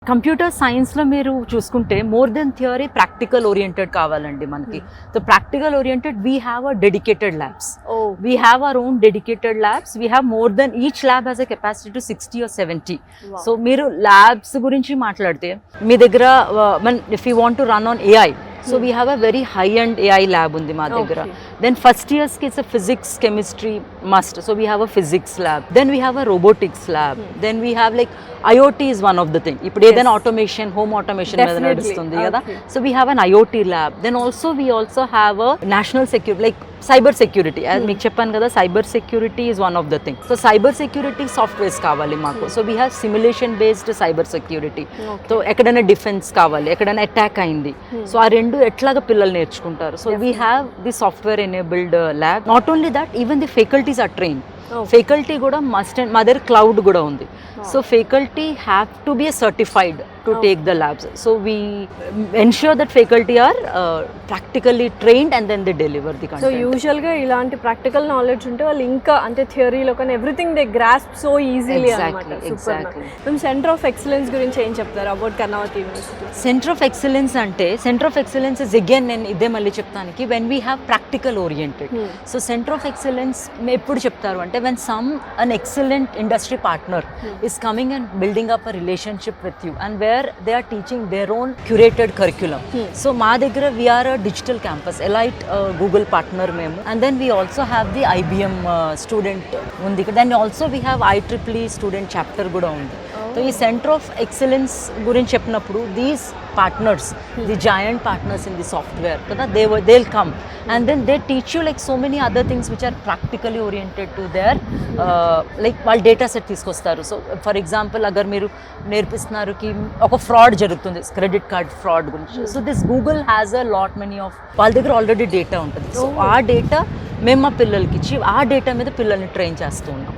Computer సైన్స్లో మీరు చూసుకుంటే more than theory practical oriented కావాలండి మనకి. So practical oriented we have a dedicated labs. We have our own dedicated labs. We have more than each lab has a capacity to 60 or 70. So మీరు labs గురించి మాట్లాడితే మీ దగ్గర if you want to run on AI, so we have a very high and AI lab ఉంది మా దగ్గర. Then first ఇయర్స్కి it's a physics chemistry must, so we have a physics lab. Then we have a robotics lab. Then we have like IoT is one of the thing. ఇప్పుడు ఏదైనా automation, home automation మీద నడుస్తుంది కదా, so we have an IoT lab. Then also we also have a national security, like cyber security. మీకు చెప్పాను కదా, cyber security is one of the thing. So cyber security softwares కావాలి మాకు. So we have simulation based cyber security. So ఎక్కడైనా defence కావాలి, ఎక్కడైనా attack అయింది, so ఆ రెండు ఎట్లాగా పిల్లలు నేర్చుకుంటారు. So we have the software enabled lab. Not only that, even the faculties are train. Faculty కూడా మస్ట్ అండ్ మా దగ్గర క్లౌడ్ కూడా ఉంది. So faculty have to be certified to take the labs. So we ensure that faculty are practically trained and then they deliver the content. So usually ga ilanti practical knowledge unte vallu inka ante theory lo kan everything they grasp so easily anamata. Exactly. Mem center of excellence gurinchi em cheptaru about Karnavati University? Center of excellence ante, center of excellence is again నేను ఇదే మళ్ళీ చెప్తానికి, when we have practical oriented. So center of excellence ఎప్పుడు చెప్తారు అంటే when an excellent industry partner is coming and building up a relationship with you and where they are teaching their own curated curriculum. So మా దగ్గర we are a digital campus, elite Google partner మేము. And then we also have the IBM student ఉంది. Then also we have IEEE student chapter కూడా ఉంది. So ఈ centre of excellence గురించి చెప్పినప్పుడు these partners, the joint partners in the software కదా, they will come and then they teach you like so many other things which are practically oriented to there, like వాళ్ళు data set తీసుకొస్తారు. So for example అగర్ మీరు నేర్పిస్తున్నారు కి ఒక fraud జరుగుతుంది, credit card fraud గురించి. So this Google has a lot many of, వాళ్ళ దగ్గర ఆల్రెడీ డేటా ఉంటుంది. సో ఆ డేటా మేము మా పిల్లలకి ఇచ్చి ఆ డేటా మీద పిల్లల్ని ట్రైన్ చేస్తూ ఉన్నాం.